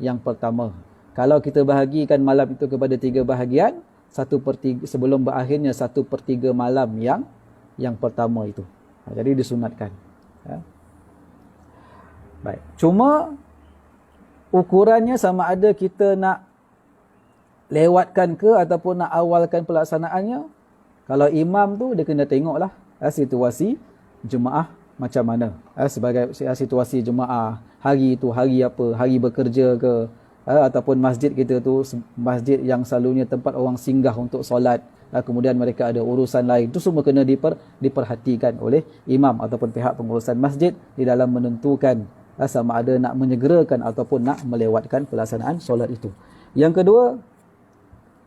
yang pertama. Kalau kita bahagikan malam itu kepada 3 bahagian, 1/3 sebelum berakhirnya 1/3 malam yang pertama itu. Jadi disunatkan. Baik. Cuma ukurannya sama ada kita nak lewatkan ke ataupun nak awalkan pelaksanaannya. Kalau imam tu dia kena tengoklah situasi jemaah macam mana. Sebagai situasi jemaah, hari itu hari apa, hari bekerja ke, ataupun masjid kita tu masjid yang selalunya tempat orang singgah untuk solat, kemudian mereka ada urusan lain. Itu semua kena diperhatikan oleh imam ataupun pihak pengurusan masjid di dalam menentukan sama ada nak menyegerakan ataupun nak melewatkan pelaksanaan solat itu. Yang kedua,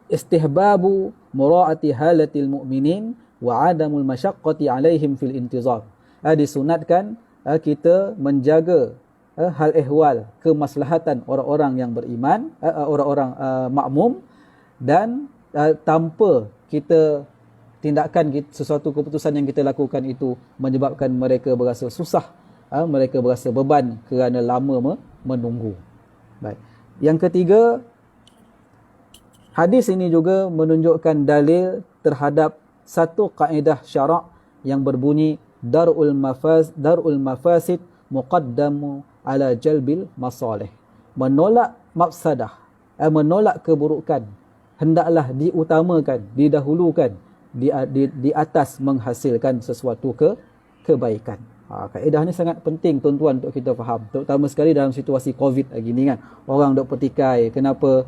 istihbabu mura'ati halatil mu'minin wa adamul masyaqqati alaihim fil intizar. Disunatkan kita menjaga hal ehwal kemaslahatan orang-orang yang beriman, orang-orang makmum, dan tanpa kita tindakan sesuatu keputusan yang kita lakukan itu menyebabkan mereka berasa susah, mereka berasa beban kerana lama menunggu. Baik. Yang ketiga, hadis ini juga menunjukkan dalil terhadap satu kaedah syarak yang berbunyi darul mafasid muqaddamu ala jalbil masalih. Menolak mafsadah, menolak keburukan hendaklah diutamakan, didahulukan di atas menghasilkan sesuatu kebaikan. Kaedah ni sangat penting tuan-tuan untuk kita faham, terutama sekali dalam situasi COVID lagi ni kan. Orang duk petikai kenapa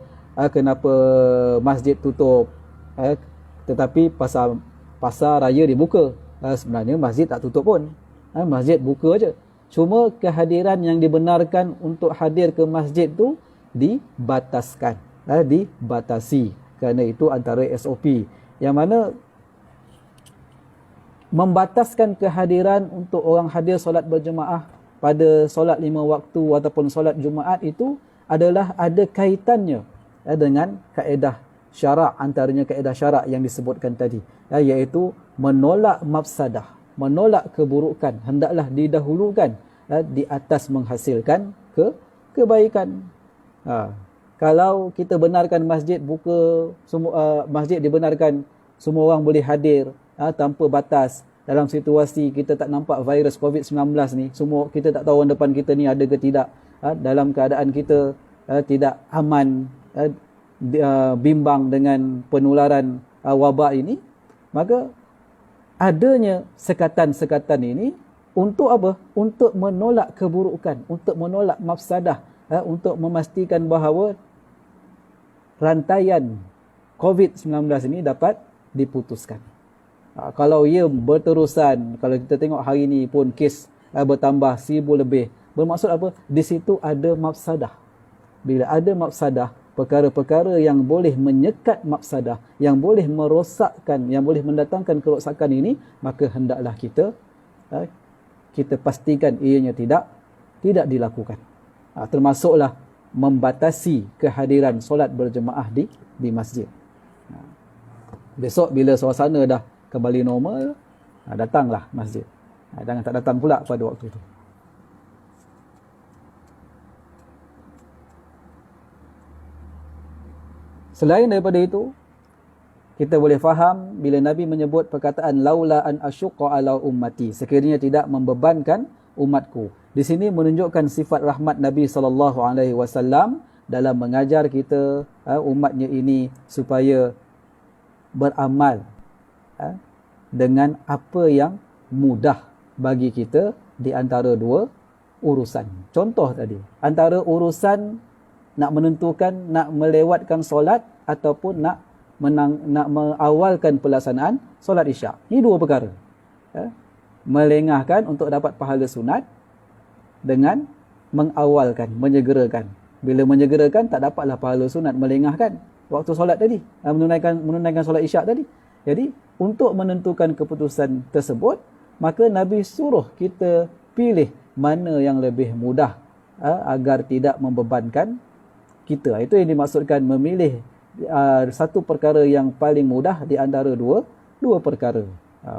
masjid tutup, tetapi pasar raya dibuka. Sebenarnya masjid tak tutup pun, masjid buka aja. Cuma kehadiran yang dibenarkan untuk hadir ke masjid tu dibataskan, dibatasi, kerana itu antara SOP yang mana membataskan kehadiran untuk orang hadir solat berjemaah pada solat 5 waktu ataupun solat Jumaat itu adalah ada kaitannya dengan kaedah syarak, antaranya kaedah syarak yang disebutkan tadi, iaitu menolak mafsadah, menolak keburukan hendaklah didahulukan di atas menghasilkan kebaikan. Kalau kita benarkan masjid buka, semua masjid dibenarkan, semua orang boleh hadir tanpa batas, dalam situasi kita tak nampak virus COVID-19 ni, semua kita tak tahu orang depan kita ni ada ke tidak, dalam keadaan kita tidak aman, bimbang dengan penularan wabak ini, maka adanya sekatan-sekatan ini untuk apa? Untuk menolak keburukan, untuk menolak mafsadah, untuk memastikan bahawa rantaian COVID-19 ini dapat diputuskan. Kalau ia berterusan, kalau kita tengok hari ini pun kes bertambah 1,000 lebih, bermaksud apa? Di situ ada mafsadah. Bila ada mafsadah, perkara-perkara yang boleh menyekat mafsadah, yang boleh merosakkan, yang boleh mendatangkan kerosakan ini, maka hendaklah kita pastikan ianya tidak dilakukan. Termasuklah membatasi kehadiran solat berjemaah di masjid. Besok bila suasana dah kembali normal, datanglah masjid. Jangan tak datang pula pada waktu itu. Selain daripada itu, kita boleh faham bila Nabi menyebut perkataan laula an asyqa ala ummati, sekiranya tidak membebankan umatku. Di sini menunjukkan sifat rahmat Nabi SAW dalam mengajar kita, umatnya ini, supaya beramal dengan apa yang mudah bagi kita di antara dua urusan. Contoh tadi, antara urusan nak menentukan nak melewatkan solat ataupun nak mengawalkan pelaksanaan solat isyak. Ini dua perkara. Melengahkan untuk dapat pahala sunat dengan mengawalkan, menyegerakan. Bila menyegerakan tak dapatlah pahala sunat, melengahkan waktu solat tadi, menunaikan solat isyak tadi. Jadi untuk menentukan keputusan tersebut, maka Nabi suruh kita pilih mana yang lebih mudah agar tidak membebankan kita. Itu yang dimaksudkan memilih satu perkara yang paling mudah di antara dua perkara.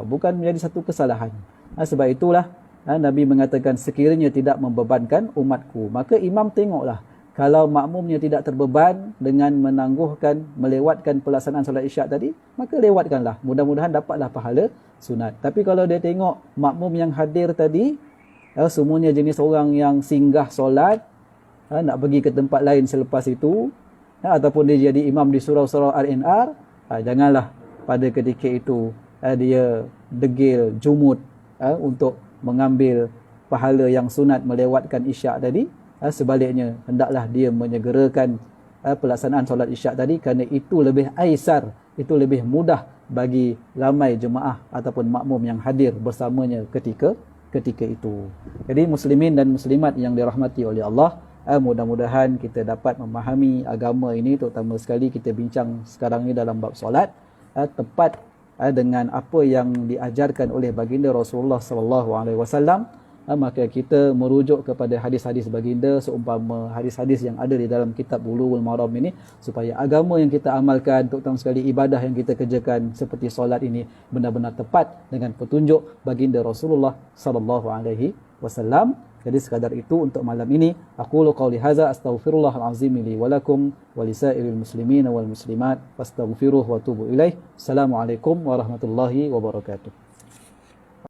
Bukan menjadi satu kesalahan. Sebab itulah Nabi mengatakan sekiranya tidak membebankan umatku, maka imam tengoklah. Kalau makmumnya tidak terbeban dengan menangguhkan, melewatkan pelaksanaan solat isyak tadi, maka lewatkanlah. Mudah-mudahan dapatlah pahala sunat. Tapi kalau dia tengok makmum yang hadir tadi, semuanya jenis orang yang singgah solat, nak pergi ke tempat lain selepas itu, ataupun dia jadi imam di surau-surau RNR, janganlah pada ketika itu dia degil, jumut untuk mengambil pahala yang sunat melewatkan isyak tadi. Sebaliknya, hendaklah dia menyegerakan pelaksanaan solat isyak tadi, kerana itu lebih aisar, itu lebih mudah bagi ramai jemaah ataupun makmum yang hadir bersamanya ketika itu. Jadi muslimin dan muslimat yang dirahmati oleh Allah, mudah-mudahan kita dapat memahami agama ini, terutama sekali kita bincang sekarang ni dalam bab solat, tepat dengan apa yang diajarkan oleh baginda Rasulullah SAW. Maka kita merujuk kepada hadis-hadis baginda, seumpama hadis-hadis yang ada di dalam kitab Bulughul Maram ini, supaya agama yang kita amalkan, terutama sekali ibadah yang kita kerjakan seperti solat ini, benar-benar tepat dengan petunjuk baginda Rasulullah SAW. Jadi sekadar itu untuk malam ini. Aqulu qawli hadza astaghfirullahal azim li wa lakum wa lisairil muslimin wal muslimat fastaghfiruhu wa tubu ilaih. Assalamualaikum warahmatullahi wabarakatuh.